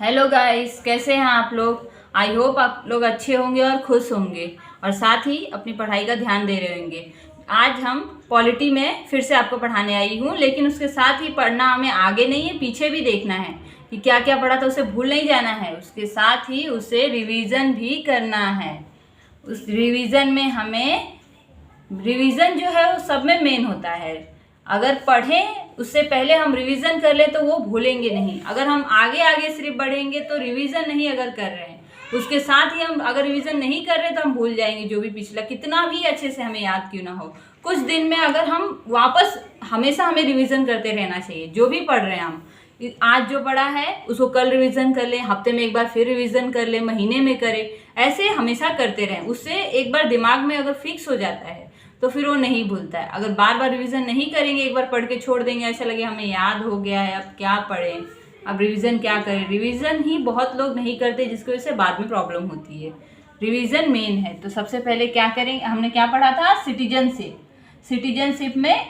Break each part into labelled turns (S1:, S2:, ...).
S1: Hello guys, कैसे हैं आप लोग। आई होप आप लोग अच्छे होंगे और खुश होंगे और साथ ही अपनी पढ़ाई का ध्यान दे रहे होंगे। आज हम पॉलिटी में फिर से आपको पढ़ाने आई हूँ, लेकिन उसके साथ ही पढ़ना हमें आगे नहीं है, पीछे भी देखना है कि क्या क्या पढ़ा था, उसे भूल नहीं जाना है। उसके साथ ही उसे रिवीजन भी करना है। उस रिवीजन में हमें रिवीजन जो है वो सब में मेन होता है। अगर पढ़ें उससे पहले हम रिवीजन कर ले तो वो भूलेंगे नहीं। अगर हम आगे आगे सिर्फ बढ़ेंगे तो रिवीजन नहीं अगर कर रहे हैं, उसके साथ ही हम अगर रिवीजन नहीं कर रहे तो हम भूल जाएंगे जो भी पिछला, कितना भी अच्छे से हमें याद क्यों ना हो। कुछ दिन में अगर हम वापस, हमेशा हमें रिवीजन करते रहना चाहिए। जो भी पढ़ रहे हैं हम, आज जो पढ़ा है उसको कल रिवीजन कर लें, हफ्ते में एक बार फिर रिवीजन कर लें, महीने में करें, ऐसे हमेशा करते रहें। उससे एक बार दिमाग में अगर फिक्स हो जाता है तो फिर वो नहीं भूलता है। अगर बार बार रिवीजन नहीं करेंगे, एक बार पढ़ के छोड़ देंगे, ऐसा लगे हमें याद हो गया है, अब क्या पढ़ें, अब रिवीजन क्या करें। रिवीजन ही बहुत लोग नहीं करते, जिसकी वजह से बाद में प्रॉब्लम होती है। रिवीजन मेन है। तो सबसे पहले क्या करेंगे, हमने क्या पढ़ा था, सिटीजनशिप। सिटीजनशिप में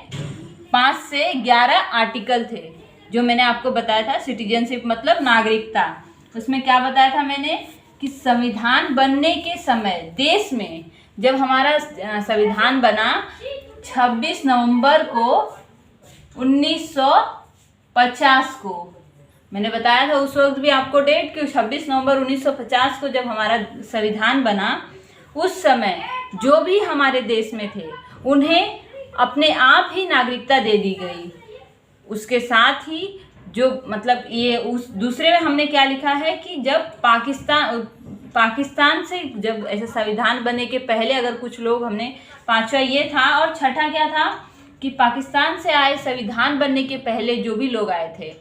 S1: 5 से 11 आर्टिकल थे जो मैंने आपको बताया था। सिटीजनशिप मतलब नागरिकता। उसमें क्या बताया था मैंने कि संविधान बनने के समय देश में, जब हमारा संविधान बना 26 नवंबर को 1950 को, मैंने बताया था उस वक्त भी आपको डेट कि 26 नवंबर 1950 को जब हमारा संविधान बना, उस समय जो भी हमारे देश में थे उन्हें अपने आप ही नागरिकता दे दी गई। उसके साथ ही जो मतलब ये उस दूसरे में हमने क्या लिखा है कि जब पाकिस्तान से जब ऐसे संविधान बनने के पहले अगर कुछ लोग, हमने 5वां ये था, और छठा क्या था कि पाकिस्तान से आए संविधान बनने के पहले जो भी लोग आए थे,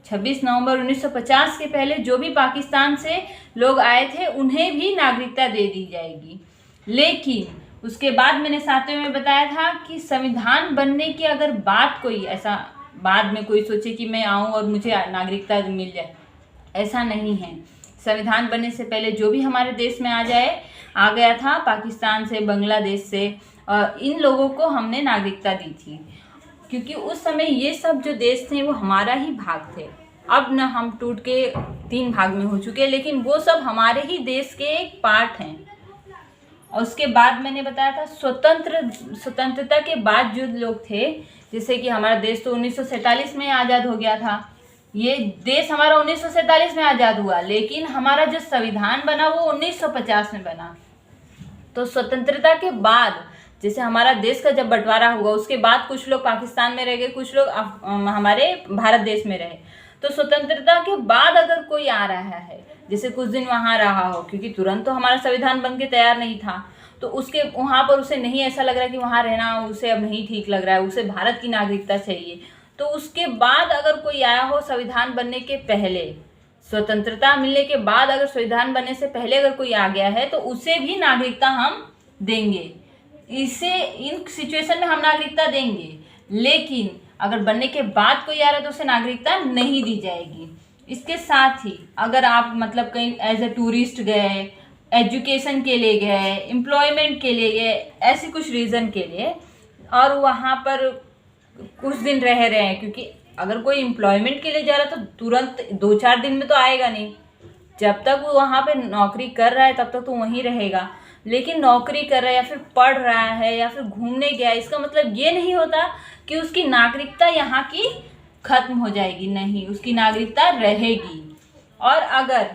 S1: 26 नवंबर 1950 के पहले जो भी पाकिस्तान से लोग आए थे उन्हें भी नागरिकता दे दी जाएगी। लेकिन उसके बाद मैंने 7वें में बताया था कि संविधान बनने की अगर बात, कोई ऐसा बाद में कोई सोचे कि मैं आऊँ और मुझे नागरिकता मिल जाए, ऐसा नहीं है। संविधान बनने से पहले जो भी हमारे देश में आ गया था पाकिस्तान से, बांग्लादेश से, इन लोगों को हमने नागरिकता दी थी, क्योंकि उस समय ये सब जो देश थे वो हमारा ही भाग थे। अब न हम टूट के 3 भाग में हो चुके हैं, लेकिन वो सब हमारे ही देश के एक पार्ट हैं। और उसके बाद मैंने बताया था स्वतंत्रता के बाद जो लोग थे, जैसे कि हमारा देश तो 1947 में आज़ाद हो गया था। ये देश हमारा 1947 में आज़ाद हुआ, लेकिन हमारा जो संविधान बना वो 1950 में बना। तो स्वतंत्रता के बाद, जैसे हमारा देश का जब बंटवारा हुआ, उसके बाद कुछ लोग पाकिस्तान में रह गए, कुछ लोग हमारे भारत देश में रहे। तो स्वतंत्रता के बाद अगर कोई आ रहा है, जैसे कुछ दिन वहाँ रहा हो, क्योंकि तुरंत तो हमारा संविधान बन के तैयार नहीं था, तो उसके वहाँ पर उसे नहीं ऐसा लग रहा है कि वहाँ रहना उसे अब नहीं ठीक लग रहा है, उसे भारत की नागरिकता चाहिए, तो उसके बाद अगर कोई आया हो संविधान बनने के पहले, स्वतंत्रता मिलने के बाद अगर संविधान बनने से पहले अगर कोई आ गया है तो उसे भी नागरिकता हम देंगे। इसे इन सिचुएशन में हम नागरिकता देंगे, लेकिन अगर बनने के बाद कोई आ रहा है तो उसे नागरिकता नहीं दी जाएगी। इसके साथ ही अगर आप मतलब कहीं एज ए टूरिस्ट गए, एजुकेशन के लिए गए, एम्प्लॉयमेंट के लिए गए, ऐसी कुछ रीज़न के लिए, और वहाँ पर कुछ दिन रह रहे हैं, क्योंकि अगर कोई एम्प्लॉयमेंट के लिए जा रहा है तो तुरंत 2-4 दिन में तो आएगा नहीं, जब तक वो वहाँ पे नौकरी कर रहा है तब तक तो वहीं रहेगा। लेकिन नौकरी कर रहा है या फिर पढ़ रहा है या फिर घूमने गया, इसका मतलब ये नहीं होता कि उसकी नागरिकता यहाँ की खत्म हो जाएगी, नहीं, उसकी नागरिकता रहेगी। और अगर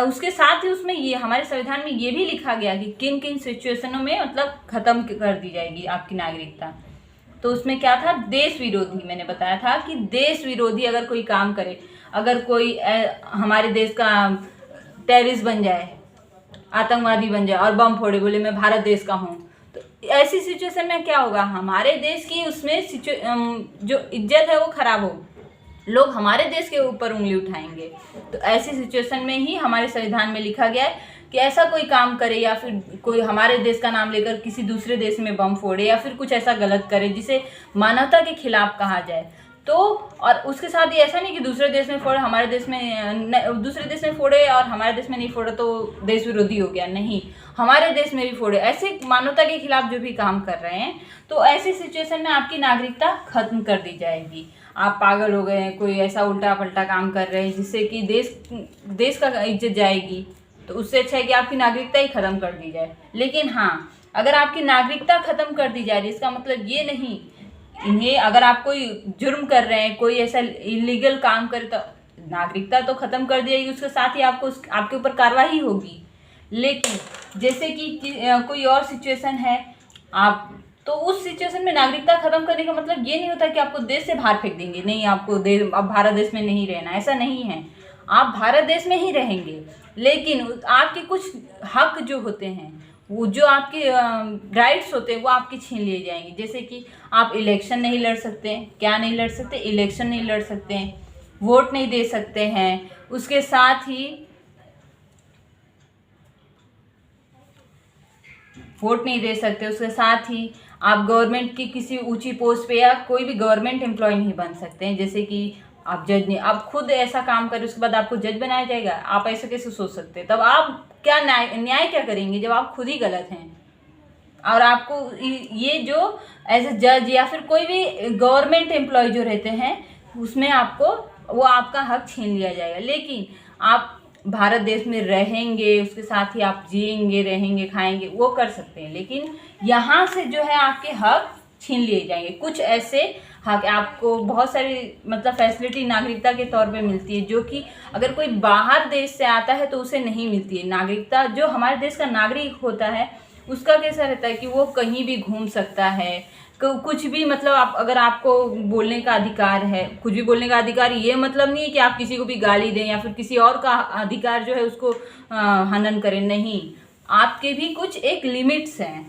S1: उसके साथ ही उसमें ये हमारे संविधान में ये भी लिखा गया कि किन किन सिचुएशनों में मतलब खत्म कर दी जाएगी आपकी नागरिकता। तो उसमें क्या था, देश विरोधी, मैंने बताया था कि देश विरोधी अगर कोई काम करे, अगर कोई हमारे देश का टेररिस्ट बन जाए, आतंकवादी बन जाए और बम फोड़े, बोले मैं भारत देश का हूँ, तो ऐसी सिचुएशन में क्या होगा, हमारे देश की उसमें जो इज्जत है वो खराब हो, लोग हमारे देश के ऊपर उंगली उठाएंगे। तो ऐसी सिचुएशन में ही हमारे संविधान में लिखा गया है कि ऐसा कोई काम करे या फिर कोई हमारे देश का नाम लेकर किसी दूसरे देश में बम फोड़े या फिर कुछ ऐसा गलत करे जिसे मानवता के खिलाफ कहा जाए, तो और उसके साथ ही ऐसा नहीं कि दूसरे देश में फोड़े, हमारे देश में दूसरे देश में फोड़े और हमारे देश में नहीं फोड़े तो देश विरोधी हो गया, नहीं, हमारे देश में भी फोड़े। ऐसे मानवता के खिलाफ जो भी काम कर रहे हैं, तो ऐसी सिचुएशन में आपकी नागरिकता खत्म कर दी जाएगी। आप पागल हो गए हैं, कोई ऐसा उल्टा पल्टा काम कर रहे हैं जिससे कि देश का इज्जत जाएगी, तो उससे अच्छा है कि आपकी नागरिकता ही ख़त्म कर दी जाए। लेकिन हाँ, अगर आपकी नागरिकता ख़त्म कर दी जा रही है, इसका मतलब ये नहीं, इन्हें अगर आप कोई जुर्म कर रहे हैं, कोई ऐसा इलीगल काम करे, तो नागरिकता तो ख़त्म कर दी जाएगी, उसके साथ ही आपको आपके ऊपर कार्रवाई होगी। लेकिन जैसे कि कोई और सिचुएशन है, आप तो उस सिचुएशन में नागरिकता खत्म करने का मतलब ये नहीं होता कि आपको देश से बाहर फेंक देंगे, नहीं, आपको अब भारत देश में नहीं रहना, ऐसा नहीं है। आप भारत देश में ही रहेंगे, लेकिन आपके कुछ हक जो होते हैं, वो जो आपके राइट्स होते हैं, वो आपके छीन लिए जाएंगे। जैसे कि आप इलेक्शन नहीं लड़ सकते हैं, क्या नहीं लड़ सकते, इलेक्शन नहीं लड़ सकते हैं, वोट नहीं दे सकते हैं, उसके साथ ही वोट नहीं दे सकते, उसके साथ ही आप गवर्नमेंट की किसी ऊंची पोस्ट पे या कोई भी गवर्नमेंट एम्प्लॉय नहीं बन सकते हैं। जैसे कि आप जज नहीं, आप खुद ऐसा काम करें उसके बाद आपको जज बनाया जाएगा, आप ऐसे कैसे सोच सकते हैं? तब आप क्या न्याय क्या करेंगे जब आप खुद ही गलत हैं? और आपको ये जो एज ए जज या फिर कोई भी गवर्नमेंट एम्प्लॉय जो रहते हैं, उसमें आपको वो आपका हक छीन लिया जाएगा। लेकिन आप भारत देश में रहेंगे, उसके साथ ही आप जिएंगे, रहेंगे, खाएंगे, वो कर सकते हैं, लेकिन यहाँ से जो है आपके हक छीन लिए जाएंगे। कुछ ऐसे हक आपको बहुत सारी मतलब फैसिलिटी नागरिकता के तौर पे मिलती है, जो कि अगर कोई बाहर देश से आता है तो उसे नहीं मिलती है। नागरिकता जो हमारे देश का नागरिक होता है, उसका कैसा रहता है कि वो कहीं भी घूम सकता है, कुछ भी मतलब आप अगर आपको बोलने का अधिकार है, कुछ भी बोलने का अधिकार, ये मतलब नहीं है कि आप किसी को भी गाली दें या फिर किसी और का अधिकार जो है उसको हनन करें, नहीं, आपके भी कुछ एक लिमिट्स हैं,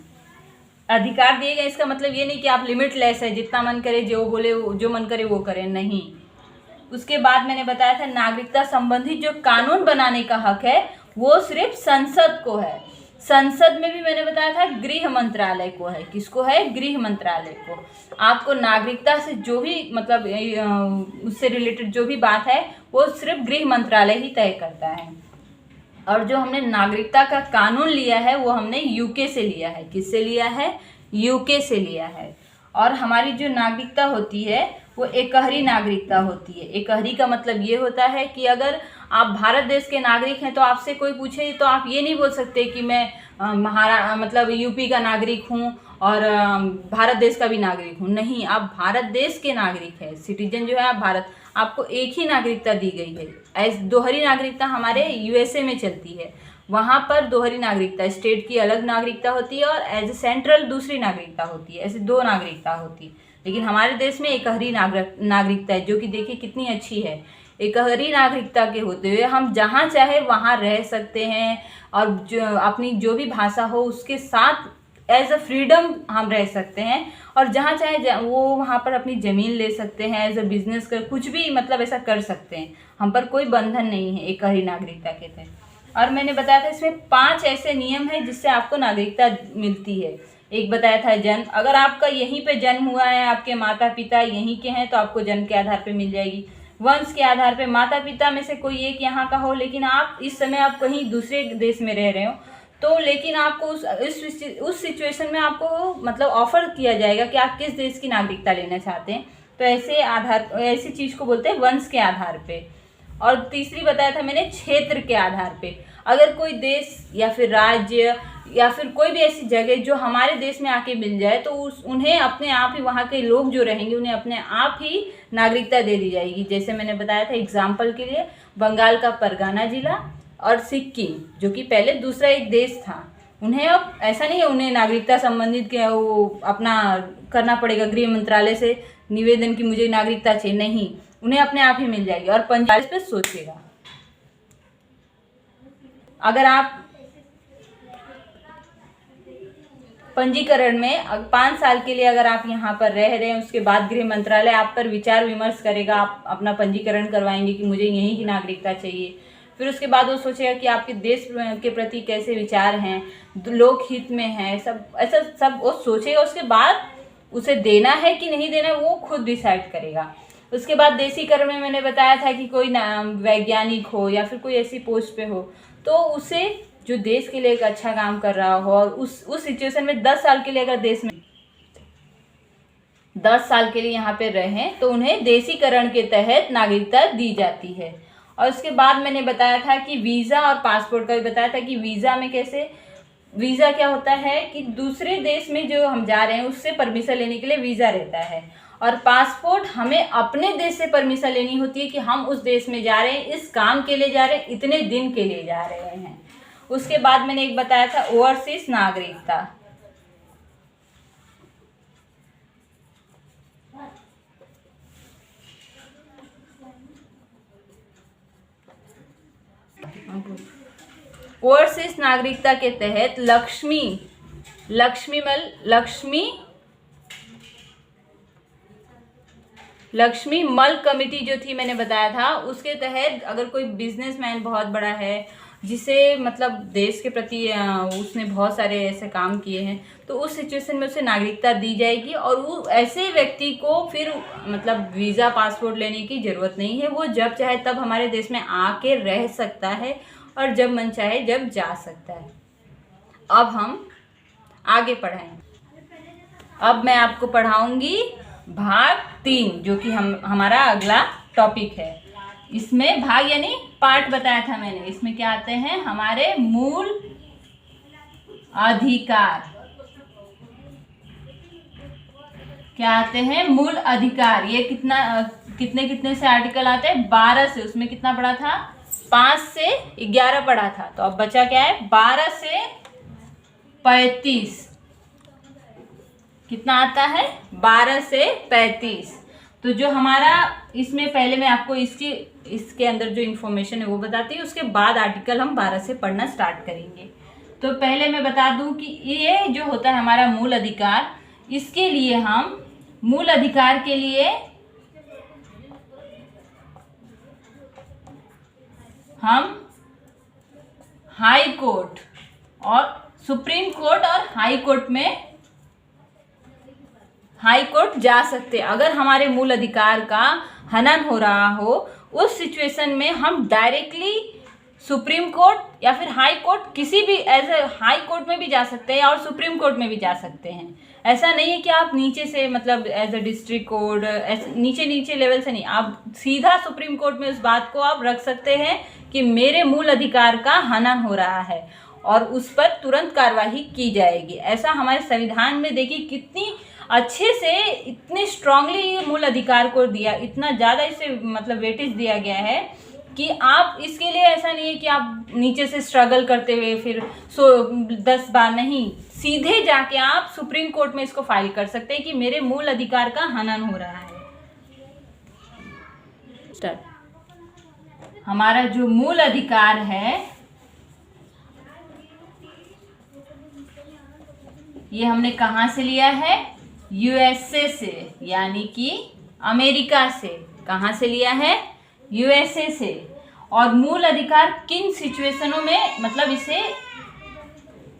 S1: अधिकार दिए गए। इसका मतलब ये नहीं कि आप लिमिटलेस है, जितना मन करे जो बोले, जो मन करे वो करें, नहीं। उसके बाद मैंने बताया था नागरिकता संबंधी जो कानून बनाने का हक है वो सिर्फ संसद को है। संसद में भी मैंने बताया था गृह मंत्रालय को है। किसको है? गृह मंत्रालय को। आपको नागरिकता से जो भी मतलब उससे रिलेटेड जो भी बात है वो सिर्फ गृह मंत्रालय ही तय करता है। और जो हमने नागरिकता का कानून लिया है वो हमने यूके से लिया है। किससे लिया है? यूके से लिया है। और हमारी जो नागरिकता होती है वो एकहरी नागरिकता होती है। एकहरी का मतलब ये होता है कि अगर आप भारत देश के नागरिक हैं तो आपसे कोई पूछे तो आप ये नहीं बोल सकते कि मैं मतलब यूपी का नागरिक हूँ और भारत देश का भी नागरिक हूँ। नहीं, आप भारत देश के नागरिक हैं, सिटीजन जो है आप भारत, आपको एक ही नागरिकता दी गई है। दोहरी नागरिकता हमारे यूएसए में चलती है, वहाँ पर दोहरी नागरिकता, स्टेट की अलग नागरिकता होती है और एज ए सेंट्रल दूसरी नागरिकता होती है, ऐसे दो नागरिकता होती है। लेकिन हमारे देश में एकहरी नागरिकता है, जो कि देखिए कितनी अच्छी है। एकहरी नागरिकता के होते हुए हम जहाँ चाहे वहाँ रह सकते हैं और जो अपनी जो भी भाषा हो उसके साथ एज अ फ्रीडम हम रह सकते हैं और जहाँ चाहे वो वहाँ पर अपनी ज़मीन ले सकते हैं, एज अ बिजनेस कर कुछ भी मतलब ऐसा कर सकते हैं। हम पर कोई बंधन नहीं है एकहरी नागरिकता के तहत। और मैंने बताया था इसमें 5 ऐसे नियम हैं जिससे आपको नागरिकता मिलती है। एक बताया था जन्म, अगर आपका यहीं पे जन्म हुआ है, आपके माता पिता यहीं के हैं तो आपको जन्म के आधार पे मिल जाएगी। वंश के आधार पे माता पिता में से कोई एक यहाँ का हो लेकिन आप इस समय आप कहीं दूसरे देश में रह रहे हो तो लेकिन आपको उस सिचुएशन में आपको मतलब ऑफर किया जाएगा कि आप किस देश की नागरिकता लेना चाहते हैं। तो ऐसी चीज़ को बोलते हैं वंश के आधार पे। और तीसरी बताया था मैंने क्षेत्र के आधार पे। अगर कोई देश या फिर राज्य या फिर कोई भी ऐसी जगह जो हमारे देश में आके मिल जाए तो उन्हें अपने आप ही, वहाँ के लोग जो रहेंगे उन्हें अपने आप ही नागरिकता दे दी जाएगी। जैसे मैंने बताया था एग्जाम्पल के लिए बंगाल का परगना जिला और सिक्किम, जो कि पहले दूसरा एक देश था, उन्हें अब ऐसा नहीं है उन्हें नागरिकता संबंधित के वो अपना करना पड़ेगा गृह मंत्रालय से निवेदन कि मुझे नागरिकता चाहिए, नहीं, उन्हें अपने आप ही मिल जाएगी। और पंजाब पे सोचेगा, अगर आप पंजीकरण में 5 साल के लिए अगर आप यहाँ पर रह रहे हैं, उसके बाद गृह मंत्रालय आप पर विचार विमर्श करेगा, आप अपना पंजीकरण करवाएंगे कि मुझे यहीं की नागरिकता चाहिए। फिर उसके बाद वो सोचेगा कि आपके देश के प्रति कैसे विचार हैं, लोक हित में है, सब ऐसा सब वो सोचेगा। उसके बाद उसे देना है कि नहीं देना वो खुद डिसाइड करेगा। उसके बाद देशीकरण में मैंने बताया था कि कोई वैज्ञानिक हो या फिर कोई ऐसी पोस्ट पे हो तो उसे जो देश के लिए एक अच्छा काम कर रहा हो और उस सिचुएशन में 10 साल के लिए अगर देश में 10 साल के लिए यहाँ पे रहें तो उन्हें देशीकरण के तहत नागरिकता दी जाती है। और उसके बाद मैंने बताया था कि वीज़ा और पासपोर्ट का भी बताया था कि वीज़ा में कैसे, वीज़ा क्या होता है कि दूसरे देश में जो हम जा रहे हैं उससे परमिशन लेने के लिए वीज़ा रहता है, और पासपोर्ट हमें अपने देश से परमिशन लेनी होती है कि हम उस देश में जा रहे हैं, इस काम के लिए जा रहे हैं, इतने दिन के लिए जा रहे हैं। उसके बाद मैंने एक बताया था ओवरसीज नागरिकता। ओवरसीज नागरिकता के तहत लक्ष्मी मल कमेटी जो थी मैंने बताया था, उसके तहत अगर कोई बिजनेसमैन बहुत बड़ा है जिसे मतलब देश के प्रति उसने बहुत सारे ऐसे काम किए हैं, तो उस सिचुएशन में उसे नागरिकता दी जाएगी और वो ऐसे व्यक्ति को फिर मतलब वीज़ा पासपोर्ट लेने की ज़रूरत नहीं है। वो जब चाहे तब हमारे देश में आके रह सकता है और जब मन चाहे जब जा सकता है। अब हम आगे पढ़ाएंगे। अब मैं आपको पढ़ाऊंगी भाग 3 जो कि हमारा अगला टॉपिक है। इसमें भाग यानी पार्ट बताया था मैंने। इसमें क्या आते हैं हमारे मूल अधिकार। क्या आते हैं? मूल अधिकार। ये कितने से आर्टिकल आते हैं? 12 से। उसमें कितना पढ़ा था? 5 से 11 पढ़ा था। तो अब बचा क्या है? 12 से 35। कितना आता है? 12 से 35। तो जो हमारा इसमें पहले मैं आपको इसके अंदर जो इन्फॉर्मेशन है वो बताती हूँ, उसके बाद आर्टिकल हम 12 से पढ़ना स्टार्ट करेंगे। तो पहले मैं बता दूं कि ये जो होता है हमारा मूल अधिकार, इसके लिए हम मूल अधिकार के लिए हम हाई कोर्ट और सुप्रीम कोर्ट और हाई कोर्ट जा सकते हैं। अगर हमारे मूल अधिकार का हनन हो रहा हो उस सिचुएशन में हम डायरेक्टली सुप्रीम कोर्ट या फिर हाई कोर्ट, किसी भी एज ए हाई कोर्ट में भी जा सकते हैं और सुप्रीम कोर्ट में भी जा सकते हैं। ऐसा नहीं है कि आप नीचे से मतलब एज ए डिस्ट्रिक्ट कोर्ट नीचे लेवल से नहीं, आप सीधा सुप्रीम कोर्ट में उस बात को आप रख सकते हैं कि मेरे मूल अधिकार का हनन हो रहा है और उस पर तुरंत कार्रवाई की जाएगी। ऐसा हमारे संविधान में देखिए कितनी अच्छे से, इतने स्ट्रांगली मूल अधिकार को दिया, इतना ज़्यादा इसे मतलब वेटेज दिया गया है कि आप इसके लिए ऐसा नहीं है कि आप नीचे से स्ट्रगल करते हुए फिर 10 बार नहीं, सीधे जाके आप सुप्रीम कोर्ट में इसको फाइल कर सकते हैं कि मेरे मूल अधिकार का हनन हो रहा है। हमारा जो मूल अधिकार है ये हमने कहाँ से लिया है? यूएसए से, यानी कि अमेरिका से। कहाँ से लिया है? यूएसए से। और मूल अधिकार किन सिचुएशनों में, मतलब इसे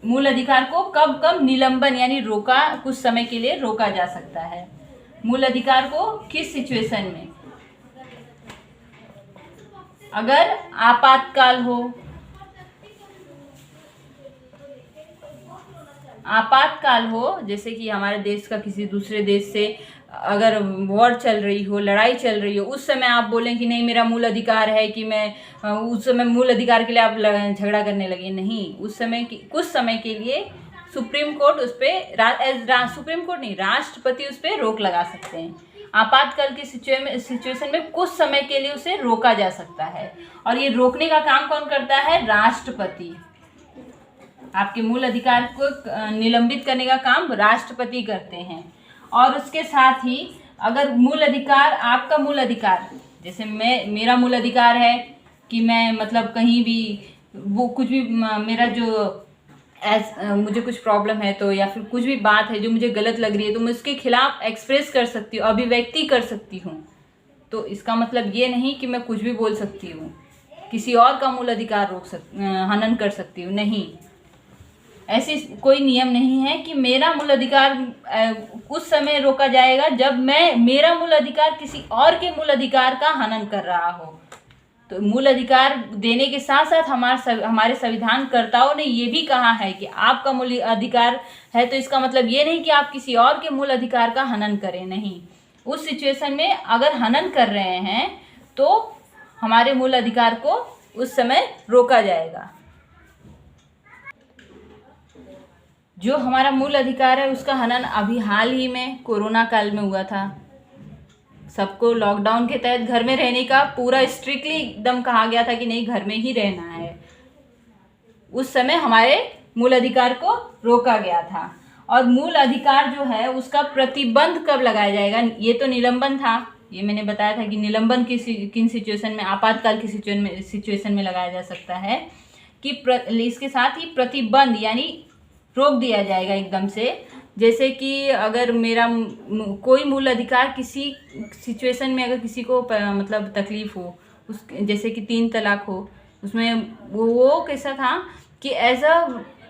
S1: मूल अधिकार को कब कब निलंबन यानी रोका, कुछ समय के लिए रोका जा सकता है। मूल अधिकार को किस सिचुएशन में? अगर आपातकाल हो, जैसे कि हमारे देश का किसी दूसरे देश से अगर वॉर चल रही हो, लड़ाई चल रही हो, उस समय आप बोलें कि नहीं मेरा मूल अधिकार है कि मैं उस समय मूल अधिकार के लिए आप झगड़ा करने लगे। नहीं, उस समय कुछ समय के लिए सुप्रीम कोर्ट उस पर सुप्रीम कोर्ट नहीं, राष्ट्रपति उस पर रोक लगा सकते हैं। आपातकाल की सिचुएशन में कुछ समय के लिए उसे रोका जा सकता है और ये रोकने का काम कौन करता है? राष्ट्रपति। आपके मूल अधिकार को निलंबित करने का काम राष्ट्रपति करते हैं। और उसके साथ ही अगर मूल अधिकार, आपका मूल अधिकार, जैसे मेरा मूल अधिकार है कि मैं मतलब कहीं भी वो कुछ भी मेरा जो मुझे कुछ प्रॉब्लम है तो या फिर कुछ भी बात है जो मुझे गलत लग रही है तो मैं उसके खिलाफ एक्सप्रेस कर सकती हूँ, अभिव्यक्ति कर सकती हूँ। तो इसका मतलब ये नहीं कि मैं कुछ भी बोल सकती हूँ, किसी और का मूल अधिकार हनन कर सकती हूँ। नहीं, ऐसी कोई नियम नहीं है कि मेरा मूल अधिकार उस समय रोका जाएगा जब मेरा मूल अधिकार किसी और के मूल अधिकार का हनन कर रहा हो। तो मूल अधिकार देने के साथ साथ हमारे संविधान कर्ताओं ने ये भी कहा है कि आपका मूल अधिकार है, तो इसका मतलब ये नहीं कि आप किसी और के मूल अधिकार का हनन करें, नहीं। उस सिचुएशन में अगर हनन कर रहे हैं तो हमारे मूल अधिकार को उस समय रोका जाएगा। जो हमारा मूल अधिकार है उसका हनन अभी हाल ही में कोरोना काल में हुआ था। सबको लॉकडाउन के तहत घर में रहने का पूरा स्ट्रिक्टली एकदम कहा गया था कि नहीं, घर में ही रहना है। उस समय हमारे मूल अधिकार को रोका गया था। और मूल अधिकार जो है उसका प्रतिबंध कब लगाया जाएगा? ये तो निलंबन था, ये मैंने बताया था कि निलंबन किन सिचुएशन में, आपातकाल की सिचुएशन में लगाया जा सकता है कि इसके साथ ही प्रतिबंध यानी रोक दिया जाएगा एकदम से। जैसे कि अगर मेरा कोई मूल अधिकार किसी सिचुएशन में अगर किसी को मतलब तकलीफ हो, उस जैसे कि 3 तलाक हो, उसमें वो कैसा था कि एज अ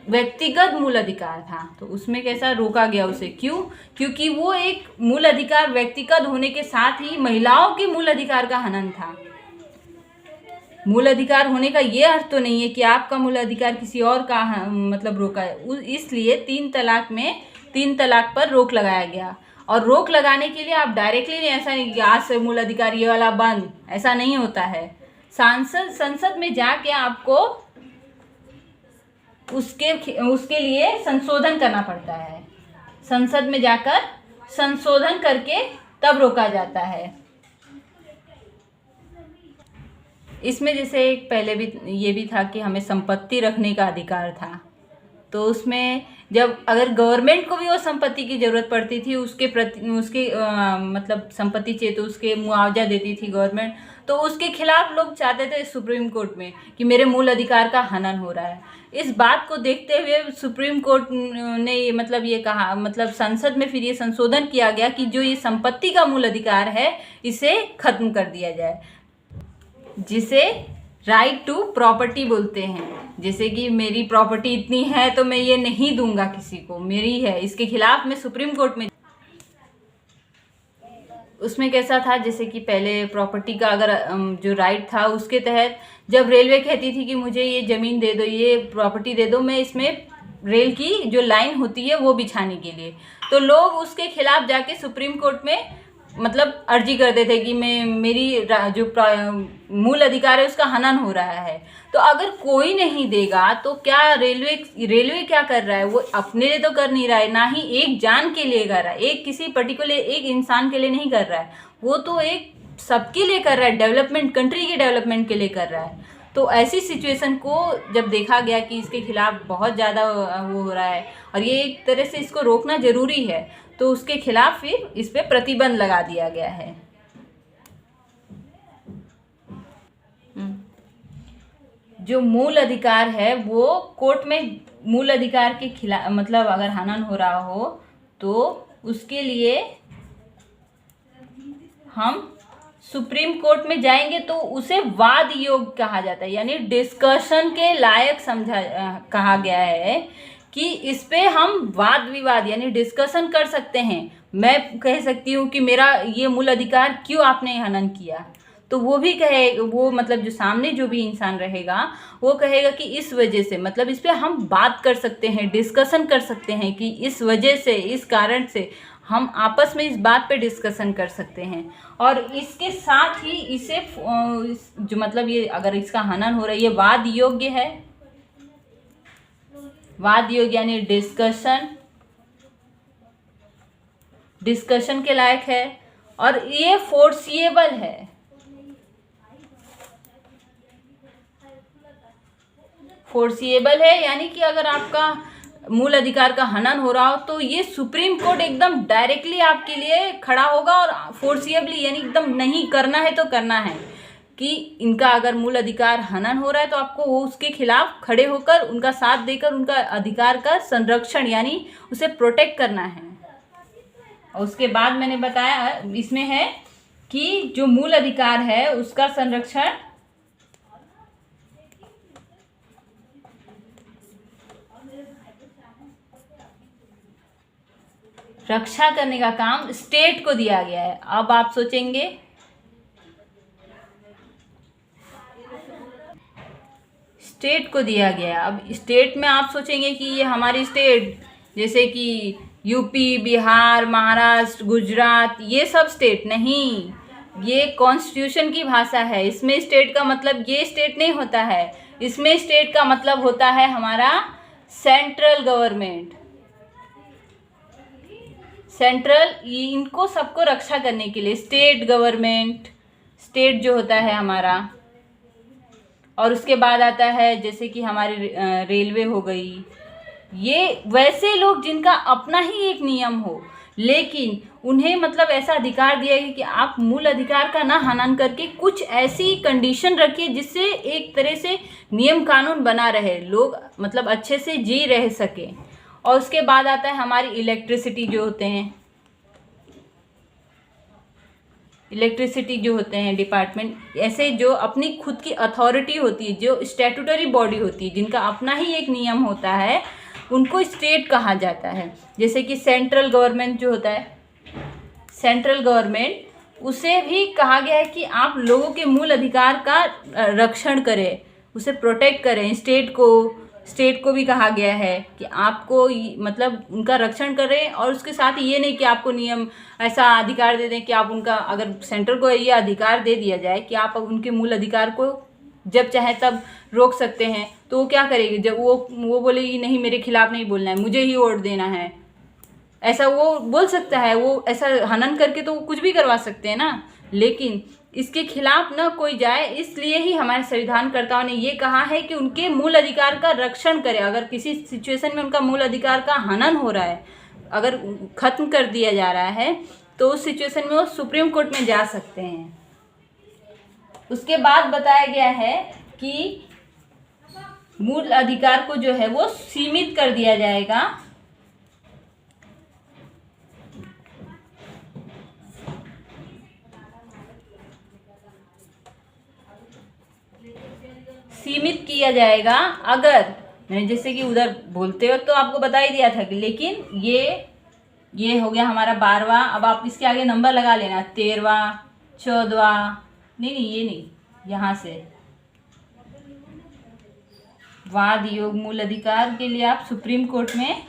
S1: व्यक्तिगत मूल अधिकार था, तो उसमें कैसा रोका गया उसे। क्यों? क्योंकि वो एक मूल अधिकार व्यक्तिगत होने के साथ ही महिलाओं के मूल अधिकार का हनन था। मूल अधिकार होने का ये अर्थ तो नहीं है कि आपका मूल अधिकार किसी और का मतलब रोका है। इसलिए 3 तलाक पर रोक लगाया गया। और रोक लगाने के लिए आप डायरेक्टली नहीं, ऐसा नहीं कि आज से मूल अधिकार ये वाला बंद, ऐसा नहीं होता है। संसद में जाके आपको उसके लिए संशोधन करना पड़ता है। संसद में जाकर संशोधन करके तब रोका जाता है। इसमें जैसे एक पहले भी ये भी था कि हमें संपत्ति रखने का अधिकार था, तो उसमें जब अगर गवर्नमेंट को भी वो संपत्ति की ज़रूरत पड़ती थी, उसके मतलब संपत्ति चाहिए तो उसके मुआवजा देती थी गवर्नमेंट, तो उसके खिलाफ लोग चाहते थे सुप्रीम कोर्ट में कि मेरे मूल अधिकार का हनन हो रहा है। इस बात को देखते हुए सुप्रीम कोर्ट ने मतलब ये कहा, मतलब संसद में फिर ये संशोधन किया गया कि जो ये संपत्ति का मूल अधिकार है इसे खत्म कर दिया जाए, जिसे राइट टू प्रॉपर्टी बोलते हैं। जैसे कि मेरी प्रॉपर्टी इतनी है तो मैं ये नहीं दूंगा किसी को, मेरी है, इसके खिलाफ मैं सुप्रीम कोर्ट में। उसमें कैसा था, जैसे कि पहले प्रॉपर्टी का अगर जो राइट था उसके तहत जब रेलवे कहती थी कि मुझे ये ज़मीन दे दो, ये प्रॉपर्टी दे दो, मैं इसमें रेल की जो लाइन होती है वो बिछाने के लिए, तो लोग उसके खिलाफ जाके सुप्रीम कोर्ट में मतलब अर्जी करते थे कि मेरी जो मूल अधिकार है उसका हनन हो रहा है। तो अगर कोई नहीं देगा तो क्या रेलवे क्या कर रहा है? वो अपने लिए तो कर नहीं रहा है, ना ही एक जान के लिए कर रहा है, एक किसी पर्टिकुलर एक इंसान के लिए नहीं कर रहा है, वो तो एक सबके लिए कर रहा है, डेवलपमेंट, कंट्री के डेवलपमेंट के लिए कर रहा है। तो ऐसी सिचुएशन को जब देखा गया कि इसके खिलाफ बहुत ज़्यादा वो हो रहा है और ये एक तरह से इसको रोकना ज़रूरी है, तो उसके खिलाफ फिर इस पे प्रतिबंध लगा दिया गया है। जो मूल अधिकार है वो कोर्ट में मूल अधिकार के खिलाफ मतलब अगर हनन हो रहा हो तो उसके लिए हम सुप्रीम कोर्ट में जाएंगे तो उसे वाद योग कहा जाता है, यानी डिस्कशन के लायक कहा गया है कि इस पे हम वाद विवाद यानी डिस्कशन कर सकते हैं। मैं कह सकती हूँ कि मेरा ये मूल अधिकार क्यों आपने हनन किया, तो वो भी वो मतलब जो सामने जो भी इंसान रहेगा वो कहेगा कि इस वजह से, मतलब इस पे हम बात कर सकते हैं, डिस्कशन कर सकते हैं कि इस वजह से, इस कारण से हम आपस में इस बात पे डिस्कशन कर सकते हैं। और इसके साथ ही इसे जो मतलब ये अगर इसका हनन हो रहा है ये वाद योग्य है, वाद योग्य यानी डिस्कशन के लायक है और ये फोर्सिएबल है। फोर्सिएबल है यानी कि अगर आपका मूल अधिकार का हनन हो रहा हो तो ये सुप्रीम कोर्ट एकदम डायरेक्टली आपके लिए खड़ा होगा और फोर्सिएबली यानी एकदम नहीं करना है तो करना है कि इनका अगर मूल अधिकार हनन हो रहा है तो आपको वो उसके खिलाफ खड़े होकर उनका साथ देकर उनका अधिकार का संरक्षण यानी उसे प्रोटेक्ट करना है। और उसके बाद मैंने बताया इसमें है कि जो मूल अधिकार है उसका संरक्षण रक्षा करने का काम स्टेट को दिया गया है। अब आप सोचेंगे स्टेट को दिया गया। अब स्टेट में आप सोचेंगे कि ये हमारी स्टेट जैसे कि यूपी, बिहार, महाराष्ट्र, गुजरात, ये सब स्टेट नहीं, ये कॉन्स्टिट्यूशन की भाषा है। इसमें स्टेट का मतलब ये स्टेट नहीं होता है, इसमें स्टेट का मतलब होता है हमारा सेंट्रल गवर्नमेंट। सेंट्रल, इनको सबको रक्षा करने के लिए स्टेट गवर्नमेंट, स्टेट जो होता है हमारा। और उसके बाद आता है जैसे कि हमारी रेलवे हो गई, ये वैसे लोग जिनका अपना ही एक नियम हो, लेकिन उन्हें मतलब ऐसा अधिकार दिया है कि आप मूल अधिकार का ना हनन करके कुछ ऐसी कंडीशन रखिए जिससे एक तरह से नियम कानून बना रहे, लोग मतलब अच्छे से जी रह सके। और उसके बाद आता है हमारी इलेक्ट्रिसिटी जो होते हैं, इलेक्ट्रिसिटी जो होते हैं डिपार्टमेंट, ऐसे जो अपनी खुद की अथॉरिटी होती है, जो स्टैट्यूटरी बॉडी होती है, जिनका अपना ही एक नियम होता है, उनको स्टेट कहा जाता है। जैसे कि सेंट्रल गवर्नमेंट जो होता है, सेंट्रल गवर्नमेंट, उसे भी कहा गया है कि आप लोगों के मूल अधिकार का रक्षण करें, उसे प्रोटेक्ट करें। स्टेट को भी कहा गया है कि आपको मतलब उनका रक्षण करें, और उसके साथ ये नहीं कि आपको नियम ऐसा अधिकार दे दें कि आप उनका, अगर सेंटर को ये अधिकार दे दिया जाए कि आप उनके मूल अधिकार को जब चाहे तब रोक सकते हैं, तो वो क्या करेगी? जब वो बोलेगी नहीं मेरे खिलाफ नहीं बोलना है, मुझे ही वोट देना है, ऐसा वो बोल सकता है। वो ऐसा हनन करके तो कुछ भी करवा सकते हैं ना, लेकिन इसके खिलाफ न कोई जाए, इसलिए ही हमारे संविधानकर्ताओं ने ये कहा है कि उनके मूल अधिकार का रक्षण करें। अगर किसी सिचुएशन में उनका मूल अधिकार का हनन हो रहा है, अगर खत्म कर दिया जा रहा है, तो उस सिचुएशन में वो सुप्रीम कोर्ट में जा सकते हैं। उसके बाद बताया गया है कि मूल अधिकार को जो है वो सीमित कर दिया जाएगा। सीमित किया जाएगा अगर, मैंने जैसे कि उधर बोलते वक्त तो आपको बता ही दिया था कि, लेकिन ये हो गया हमारा 12वां। अब आप इसके आगे नंबर लगा लेना, 13वां, 14वां, नहीं ये नहीं, यहाँ से वाद योग मूल अधिकार के लिए आप सुप्रीम कोर्ट में,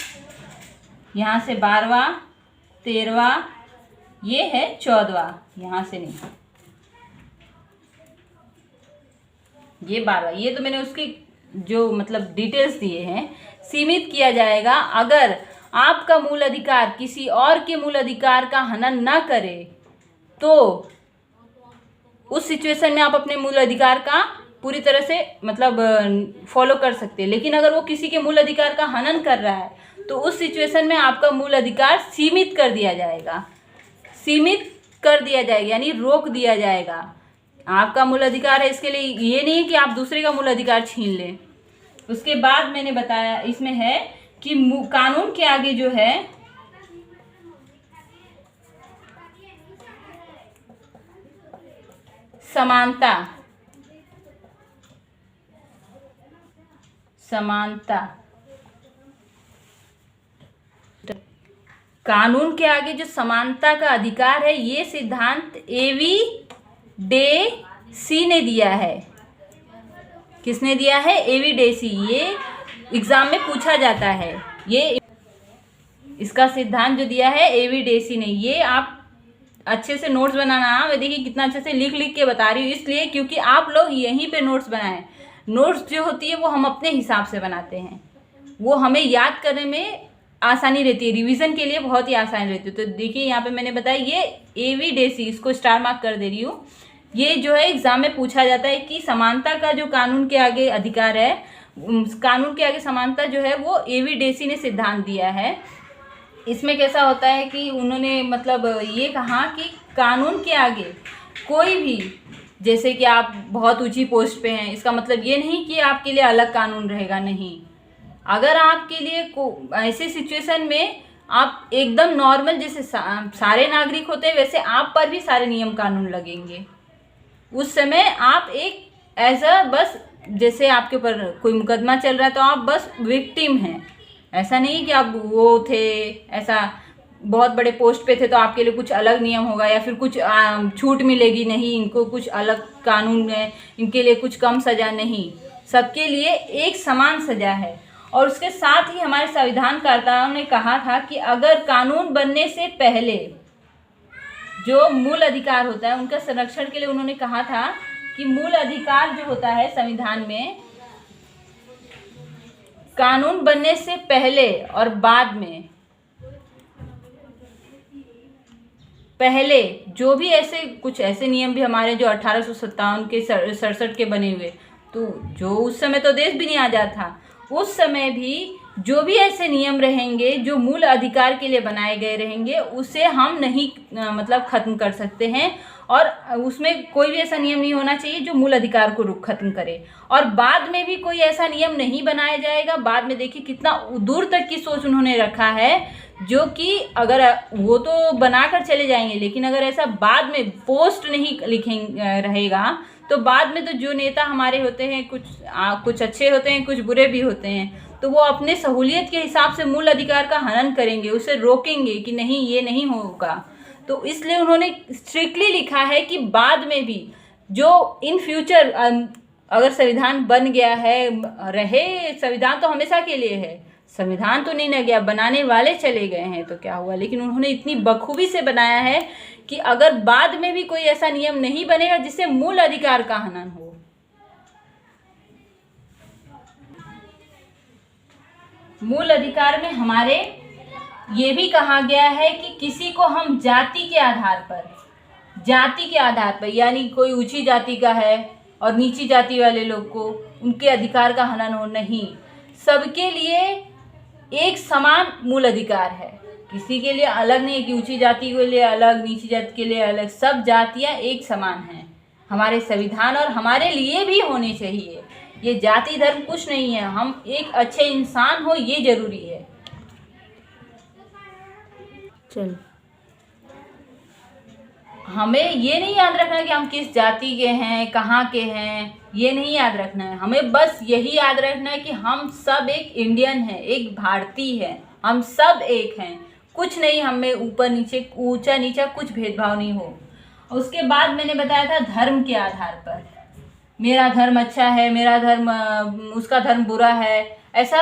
S1: यहाँ से 12वां, 13वां, ये है 14वां, यहाँ से नहीं, ये 12वां, ये तो मैंने उसकी जो मतलब डिटेल्स दिए हैं। सीमित किया जाएगा अगर आपका मूल अधिकार किसी और के मूल अधिकार का हनन ना करे, तो उस सिचुएशन में आप अपने मूल अधिकार का पूरी तरह से मतलब फॉलो कर सकते हैं। लेकिन अगर वो किसी के मूल अधिकार का हनन कर रहा है, तो उस सिचुएशन में आपका मूल अधिकार सीमित कर दिया जाएगा, सीमित कर दिया जाएगा, यानी रोक दिया जाएगा। आपका मूल अधिकार है, इसके लिए ये नहीं है कि आप दूसरे का मूल अधिकार छीन लें। उसके बाद मैंने बताया इसमें है कि कानून के आगे जो है समानता, कानून के आगे जो समानता का अधिकार है, ये सिद्धांत एवी डेसी ने दिया है। किसने दिया है? एवी डेसी। ये एग्जाम में पूछा जाता है, ये इसका सिद्धांत जो दिया है एवी डेसी ने। ये आप अच्छे से नोट्स बनाना। मैं देखिए कितना अच्छे से लिख के बता रही हूँ, इसलिए क्योंकि आप लोग यहीं पे नोट्स बनाएं। नोट्स जो होती है वो हम अपने हिसाब से बनाते हैं, वो हमें याद करने में आसानी रहती है, रिवीजन के लिए बहुत ही आसानी रहती है। तो देखिए यहाँ पे मैंने बताया ये एवी डेसी, इसको स्टार मार्क कर दे रही हूँ। ये जो है एग्जाम में पूछा जाता है कि समानता का जो कानून के आगे अधिकार है, कानून के आगे समानता जो है वो एवी डेसी ने सिद्धांत दिया है। इसमें कैसा होता है कि उन्होंने मतलब ये कहा कि कानून के आगे कोई भी, जैसे कि आप बहुत ऊंची पोस्ट पे हैं, इसका मतलब ये नहीं कि आपके लिए अलग कानून रहेगा, नहीं। अगर आपके लिए ऐसे सिचुएशन में आप एकदम नॉर्मल जैसे सारे नागरिक होते हैं, वैसे आप पर भी सारे नियम कानून लगेंगे। उस समय आप एक बस जैसे आपके ऊपर कोई मुकदमा चल रहा है तो आप बस विक्टिम हैं। ऐसा नहीं कि आप वो थे, ऐसा बहुत बड़े पोस्ट पे थे तो आपके लिए कुछ अलग नियम होगा या फिर कुछ छूट मिलेगी, नहीं। इनको कुछ अलग कानून है, इनके लिए कुछ कम सज़ा नहीं। सबके लिए एक समान सजा है। और उसके साथ ही हमारे संविधानकर्ताओं ने कहा था कि अगर कानून बनने से पहले जो मूल अधिकार होता है उनका संरक्षण के लिए उन्होंने कहा था कि मूल अधिकार जो होता है संविधान में, कानून बनने से पहले और बाद में, पहले जो भी ऐसे कुछ ऐसे नियम भी हमारे जो 1857 के 67 के बने हुए, तो जो उस समय तो देश भी नहीं आज़ाद था, उस समय भी जो भी ऐसे नियम रहेंगे जो मूल अधिकार के लिए बनाए गए रहेंगे उसे हम नहीं मतलब ख़त्म कर सकते हैं। और उसमें कोई भी ऐसा नियम नहीं होना चाहिए जो मूल अधिकार को ख़त्म करे। और बाद में भी कोई ऐसा नियम नहीं बनाया जाएगा। बाद में देखिए कितना दूर तक की सोच उन्होंने रखा है, जो कि अगर वो तो बनाकर चले जाएंगे, लेकिन अगर ऐसा बाद में पोस्ट नहीं लिखेंगे रहेगा तो बाद में तो जो नेता हमारे होते हैं कुछ अच्छे होते हैं, कुछ बुरे भी होते हैं, तो वो अपने सहूलियत के हिसाब से मूल अधिकार का हनन करेंगे, उसे रोकेंगे कि नहीं ये नहीं होगा। तो इसलिए उन्होंने स्ट्रिक्टली लिखा है कि बाद में भी जो इन फ्यूचर अगर संविधान बन गया है, रहे संविधान तो हमेशा के लिए है, संविधान तो नहीं न गया, बनाने वाले चले गए हैं तो क्या हुआ, लेकिन उन्होंने इतनी बखूबी से बनाया है कि अगर बाद में भी कोई ऐसा नियम नहीं बनेगा जिससे मूल अधिकार का हनन हो। मूल अधिकार में हमारे ये भी कहा गया है कि किसी को हम जाति के आधार पर यानी कोई ऊंची जाति का है और नीची जाति वाले लोग को उनके अधिकार का हनन हो नहीं, सबके लिए एक समान मूल अधिकार है। किसी के लिए अलग नहीं है कि ऊंची जाति के लिए अलग, नीची जाति के लिए अलग, सब जातियां एक समान हैं हमारे संविधान और हमारे लिए भी होने चाहिए। ये जाति धर्म कुछ नहीं है, हम एक अच्छे इंसान हो ये जरूरी है। चल हमें ये नहीं याद रखना कि हम किस जाति के हैं, कहाँ के हैं, ये नहीं याद रखना है। हमें बस यही याद रखना है कि हम सब एक इंडियन हैं, एक भारतीय है, हम सब एक हैं, कुछ नहीं हमें ऊपर नीचे ऊंचा नीचा कुछ भेदभाव नहीं हो। उसके बाद मैंने बताया था धर्म के आधार पर, मेरा धर्म अच्छा है, मेरा धर्म उसका धर्म बुरा है, ऐसा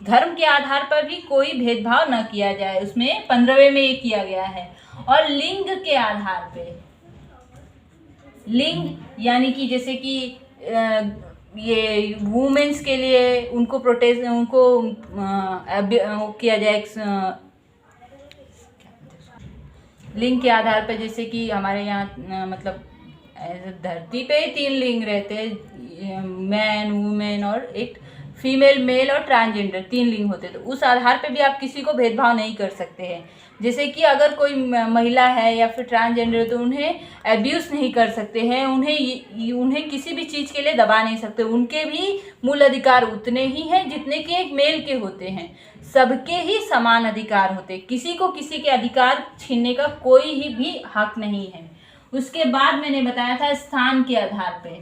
S1: धर्म के आधार पर भी कोई भेदभाव न किया जाए, उसमें 15वें में ये किया गया है। और लिंग के आधार पे, लिंग यानी कि जैसे कि ये वुमेन्स के लिए उनको प्रोटेस्ट उनको किया जाए, लिंग के आधार पर, जैसे कि हमारे यहाँ मतलब धरती पे 3 लिंग रहते हैं, मैन वुमेन और एक फीमेल मेल और ट्रांसजेंडर, 3 लिंग होते हैं। तो उस आधार पे भी आप किसी को भेदभाव नहीं कर सकते हैं। जैसे कि अगर कोई महिला है या फिर ट्रांसजेंडर तो उन्हें एब्यूज़ नहीं कर सकते हैं, उन्हें किसी भी चीज़ के लिए दबा नहीं सकते। उनके भी मूल अधिकार उतने ही हैं जितने कि एक मेल के होते हैं, सबके ही समान अधिकार होते हैं, किसी को किसी के अधिकार छीनने का कोई ही भी हक नहीं है। उसके बाद मैंने बताया था स्थान के आधार पे,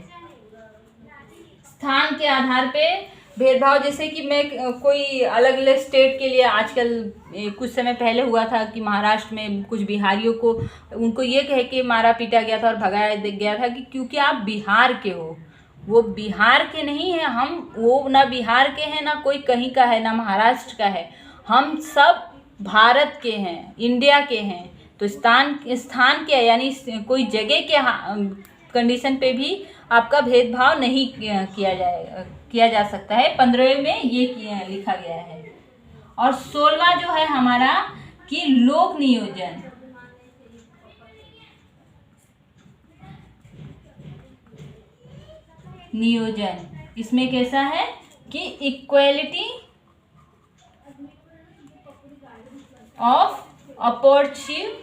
S1: स्थान के आधार पे भेदभाव, जैसे कि मैं कोई अलग अलग स्टेट के लिए, आजकल कुछ समय पहले हुआ था कि महाराष्ट्र में कुछ बिहारियों को उनको ये कह के मारा पीटा गया था और भगाया गया था कि क्योंकि आप बिहार के हो, वो बिहार के नहीं हैं, हम वो ना बिहार के हैं, ना कोई कहीं का है, ना महाराष्ट्र का है, हम सब भारत के हैं, इंडिया के हैं। तो स्थान के यानी कोई जगह के कंडीशन पे भी आपका भेदभाव नहीं किया जा सकता है। 15वें में ये लिखा गया है। और 16वां जो है हमारा कि लोक नियोजन, इसमें कैसा है कि इक्वलिटी ऑफ अपॉर्चुनिटी,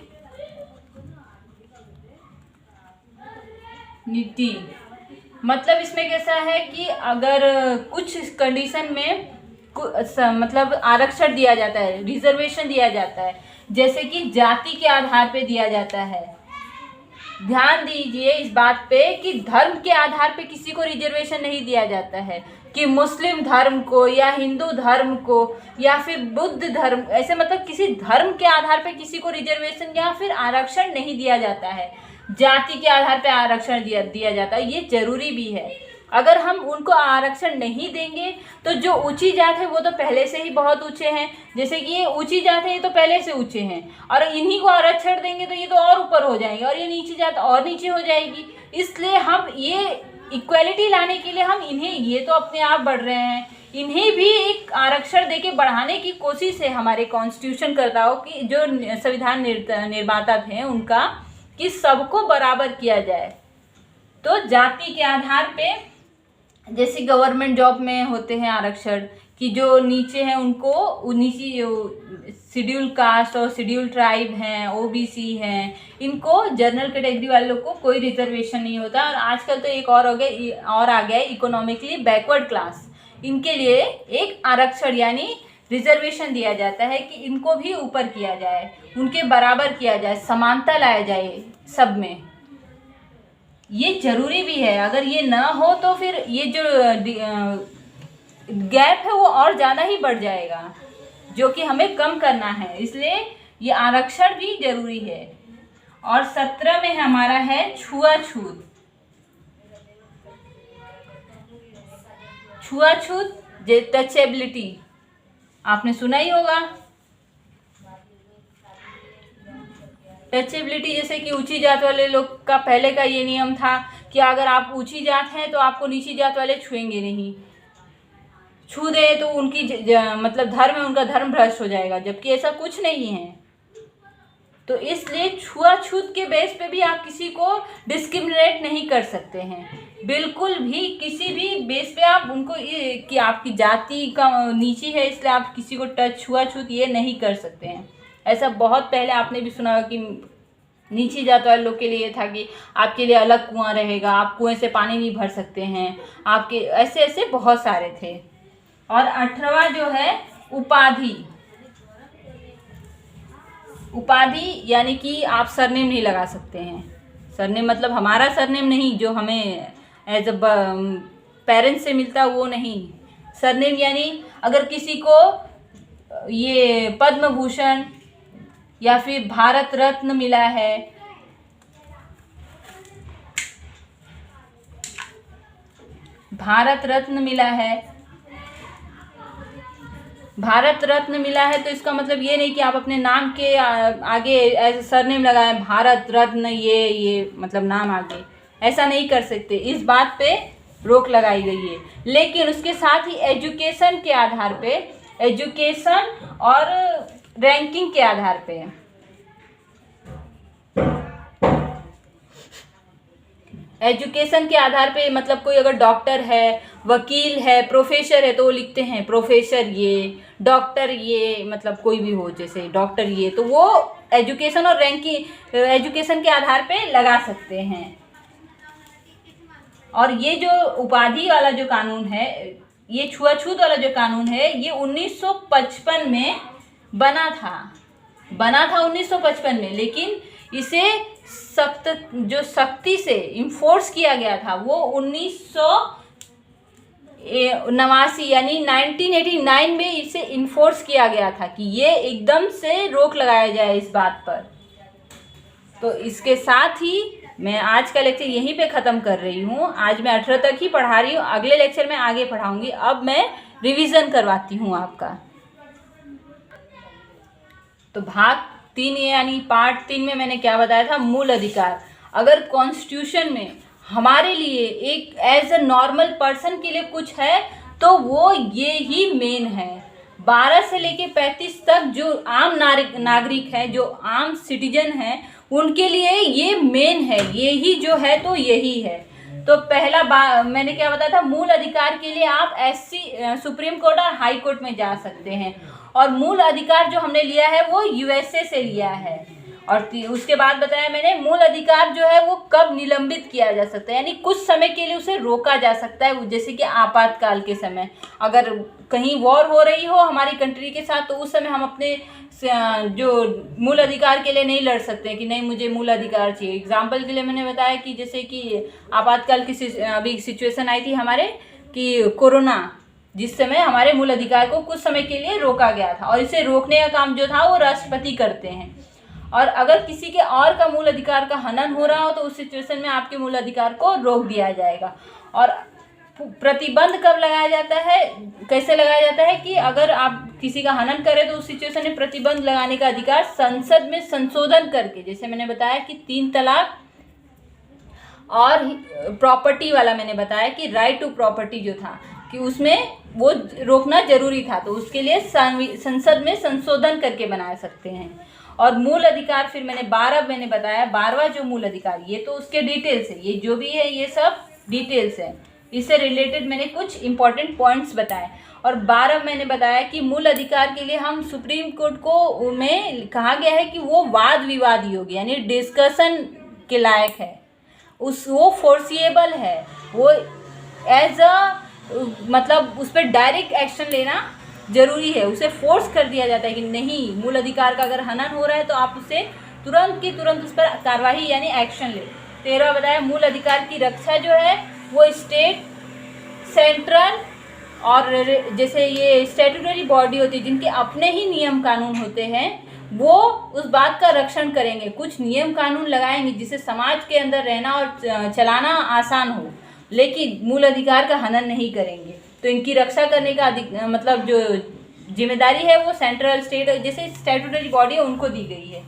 S1: मतलब इसमें कैसा है कि अगर कुछ कंडीशन में मतलब आरक्षण दिया जाता है, रिजर्वेशन दिया जाता है, जैसे कि जाति के आधार पे दिया जाता है। ध्यान दीजिए इस बात पे कि धर्म के आधार पे किसी को रिजर्वेशन नहीं दिया जाता है कि मुस्लिम धर्म को या हिंदू धर्म को या फिर बुद्ध धर्म, ऐसे मतलब किसी धर्म के आधार पे किसी को रिजर्वेशन या फिर आरक्षण नहीं दिया जाता है, जाति के आधार पे आरक्षण दिया जाता है। ये जरूरी भी है। अगर हम उनको आरक्षण नहीं देंगे तो जो ऊंची जात है वो तो पहले से ही बहुत ऊंचे हैं, जैसे कि ये ऊंची जात है ये तो पहले से ऊंचे हैं, और इन्हीं को आरक्षण देंगे तो ये तो और ऊपर हो जाएंगे, और ये नीची जात और नीचे हो जाएगी। इसलिए हम ये इक्वलिटी लाने के लिए हम इन्हें, ये तो अपने आप बढ़ रहे हैं, इन्हें भी एक आरक्षण देके बढ़ाने की कोशिश है हमारे कॉन्स्टिट्यूशन कर्ताओं की, जो संविधान निर्माता थे उनका, कि सबको बराबर किया जाए। तो जाति के आधार पे जैसे गवर्नमेंट जॉब में होते हैं आरक्षण, कि जो नीचे हैं उनको नीचे शेड्यूल कास्ट और शेड्यूल ट्राइब हैं, ओबीसी हैं, इनको जनरल कैटेगरी वाले लोग को कोई रिजर्वेशन नहीं होता। और आजकल तो एक और आ गया है इकोनॉमिकली बैकवर्ड क्लास, इनके लिए एक आरक्षण यानी रिजर्वेशन दिया जाता है कि इनको भी ऊपर किया जाए, उनके बराबर किया जाए, समानता लाया जाए सब में। ये जरूरी भी है, अगर ये ना हो तो फिर ये जो गैप है वो और ज़्यादा ही बढ़ जाएगा, जो कि हमें कम करना है, इसलिए ये आरक्षण भी जरूरी है। और 17 में हमारा है छुआछूत। छुआछूत टचेबिलिटी आपने सुना ही होगा। टचेबिलिटी जैसे कि ऊंची जात वाले लोग का पहले का ये नियम था कि अगर आप ऊंची जात हैं तो आपको नीची जात वाले छुएंगे नहीं, छू दे तो उनकी मतलब धर्म है, उनका धर्म भ्रष्ट हो जाएगा, जबकि ऐसा कुछ नहीं है। तो इसलिए छुआछूत के बेस पे भी आप किसी को डिस्क्रिमिनेट नहीं कर सकते हैं, बिल्कुल भी किसी भी बेस पे आप उनको कि आपकी जाति का नीची है इसलिए आप किसी को छुआछूत ये नहीं कर सकते हैं। ऐसा बहुत पहले आपने भी सुना कि नीची जात वाले लोग के लिए था कि आपके लिए अलग कुआं रहेगा, आप कुएं से पानी नहीं भर सकते हैं, आपके ऐसे ऐसे बहुत सारे थे। और 18वां जो है उपाधि। उपाधि यानी कि आप सरनेम नहीं लगा सकते हैं। सरनेम मतलब हमारा सरनेम नहीं, जो हमें एज अ पेरेंट्स से मिलता वो नहीं। सरनेम यानी अगर किसी को ये पद्म भूषण या फिर भारत रत्न मिला है, भारत रत्न मिला है तो इसका मतलब ये नहीं कि आप अपने नाम के आगे ऐसे सरनेम लगाएं भारत रत्न, ये मतलब नाम आगे, ऐसा नहीं कर सकते। इस बात पे रोक लगाई गई है। लेकिन उसके साथ ही एजुकेशन के आधार पे, एजुकेशन और रैंकिंग के आधार पे, एजुकेशन के आधार पे मतलब कोई अगर डॉक्टर है, वकील है, प्रोफेसर है तो वो लिखते हैं प्रोफेसर ये, डॉक्टर ये, मतलब कोई भी हो जैसे डॉक्टर ये, तो वो एजुकेशन और रैंकिंग एजुकेशन के आधार पे लगा सकते हैं। और ये जो उपाधि वाला जो कानून है, ये छुआछूत वाला जो कानून है, ये 1955 में बना था 1955 में, लेकिन इसे सख्ती से इन्फोर्स किया गया था वो 1989 यानी 1989 में इसे इन्फोर्स किया गया था कि ये एकदम से रोक लगाया जाए इस बात पर। तो इसके साथ ही मैं आज का लेक्चर यहीं पे ख़त्म कर रही हूँ। आज मैं 18 तक ही पढ़ा रही हूँ, अगले लेक्चर में आगे पढ़ाऊँगी। अब मैं रिवीजन करवाती हूँ आपका। तो भाग 3 यानी पार्ट 3 में मैंने क्या बताया था, मूल अधिकार। अगर कॉन्स्टिट्यूशन में हमारे लिए एक एज अ नॉर्मल पर्सन के लिए कुछ है तो वो ये ही मेन है। 12 से लेके 35 तक जो आम नागरिक हैं, जो आम सिटीजन हैं, उनके लिए ये मेन है, ये ही जो है तो यही है। तो पहला मैंने क्या बताया था, मूल अधिकार के लिए आप सुप्रीम कोर्ट और हाई कोर्ट में जा सकते हैं। और मूल अधिकार जो हमने लिया है वो यूएसए से लिया है। और उसके बाद बताया मैंने मूल अधिकार जो है वो कब निलंबित किया जा सकता है, यानी कुछ समय के लिए उसे रोका जा सकता है, जैसे कि आपातकाल के समय अगर कहीं वॉर हो रही हो हमारी कंट्री के साथ, तो उस समय हम अपने जो मूल अधिकार के लिए नहीं लड़ सकते कि नहीं मुझे मूल अधिकार चाहिए। एग्जाम्पल के लिए मैंने बताया कि जैसे कि आपातकाल की अभी सिचुएशन आई थी हमारे कि कोरोना, जिस समय हमारे मूल अधिकार को कुछ समय के लिए रोका गया था, और इसे रोकने का काम जो था वो राष्ट्रपति करते हैं। और अगर किसी के और का मूल अधिकार का हनन हो रहा हो तो उस सिचुएशन में आपके मूल अधिकार को रोक दिया जाएगा। और प्रतिबंध कब लगाया जाता है, कैसे लगाया जाता है कि अगर आप किसी का हनन करें तो उस सिचुएशन में प्रतिबंध लगाने का अधिकार संसद में संशोधन करके, जैसे मैंने बताया कि 3 तलाक और प्रॉपर्टी वाला मैंने बताया कि राइट टू प्रॉपर्टी जो था कि उसमें वो रोकना जरूरी था, तो उसके लिए संसद में संशोधन करके बना सकते हैं। और मूल अधिकार फिर मैंने 12वां जो मूल अधिकार, ये तो उसके डिटेल्स है, ये जो भी है ये सब डिटेल्स है, इससे रिलेटेड मैंने कुछ इंपॉर्टेंट पॉइंट्स बताए। और 12 मैंने बताया कि मूल अधिकार के लिए हम सुप्रीम कोर्ट को में कहा गया है कि वो वाद विवाद योग्य यानी डिस्कशन के लायक है, वो फोर्सिएबल है, वो एज अ मतलब उस पर डायरेक्ट एक्शन लेना जरूरी है, उसे फोर्स कर दिया जाता है कि नहीं, मूल अधिकार का अगर हनन हो रहा है तो आप उसे तुरंत की तुरंत उस पर कार्रवाई यानी एक्शन ले। 13 बताया मूल अधिकार की रक्षा जो है वो स्टेट, सेंट्रल और जैसे ये स्टैट्यूटरी बॉडी होती है जिनके अपने ही नियम कानून होते हैं, वो उस बात का रक्षण करेंगे, कुछ नियम कानून लगाएंगे जिससे समाज के अंदर रहना और चलाना आसान हो, लेकिन मूल अधिकार का हनन नहीं करेंगे। तो इनकी रक्षा करने का मतलब जो जिम्मेदारी है वो सेंट्रल, स्टेट जैसे स्टैट्यूटरी बॉडी है उनको दी गई है।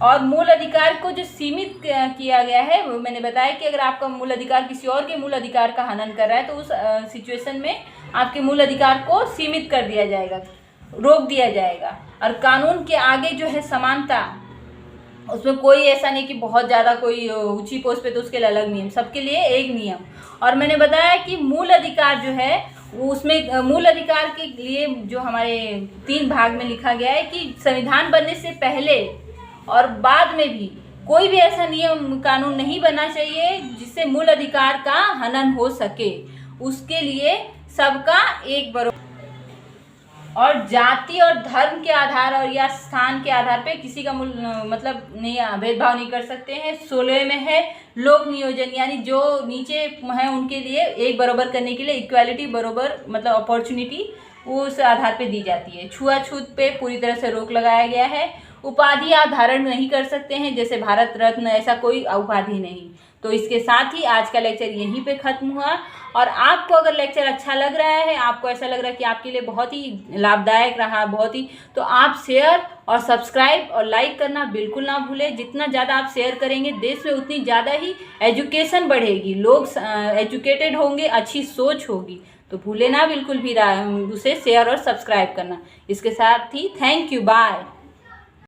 S1: और मूल अधिकार को जो सीमित किया गया है वो मैंने बताया कि अगर आपका मूल अधिकार किसी और के मूल अधिकार का हनन कर रहा है तो उस सिचुएशन में आपके मूल अधिकार को सीमित कर दिया जाएगा, रोक दिया जाएगा। और कानून के आगे जो है समानता, उसमें कोई ऐसा नहीं कि बहुत ज़्यादा कोई ऊंची पोस्ट पे तो उसके लिए अलग नियम, सबके लिए एक नियम। और मैंने बताया कि मूल अधिकार जो है उसमें मूल अधिकार के लिए जो हमारे 3 भाग में लिखा गया है कि संविधान बनने से पहले और बाद में भी कोई भी ऐसा नियम कानून नहीं बनना चाहिए जिससे मूल अधिकार का हनन हो सके, उसके लिए सबका एक बराबर और जाति और धर्म के आधार और या स्थान के आधार पे किसी का मतलब नहीं भेदभाव नहीं कर सकते हैं। 16 में है लोक नियोजन यानी जो नीचे है उनके लिए एक बराबर करने के लिए इक्वालिटी, बराबर मतलब अपॉर्चुनिटी उस आधार पे दी जाती है। छुआछूत पे पूरी तरह से रोक लगाया गया है। उपाधि आप धारण नहीं कर सकते हैं, जैसे भारत रत्न, ऐसा कोई उपाधि नहीं। तो इसके साथ ही आज का लेक्चर यहीं पे ख़त्म हुआ। और आपको अगर लेक्चर अच्छा लग रहा है, आपको ऐसा लग रहा है कि आपके लिए बहुत ही लाभदायक रहा, बहुत ही, तो आप शेयर और सब्सक्राइब और लाइक करना बिल्कुल ना भूलें। जितना ज़्यादा आप शेयर करेंगे देश में उतनी ज़्यादा ही एजुकेशन बढ़ेगी, लोग एजुकेटेड होंगे, अच्छी सोच होगी। तो भूले ना बिल्कुल भी उसे शेयर और सब्सक्राइब करना। इसके साथ ही थैंक यू, बाय।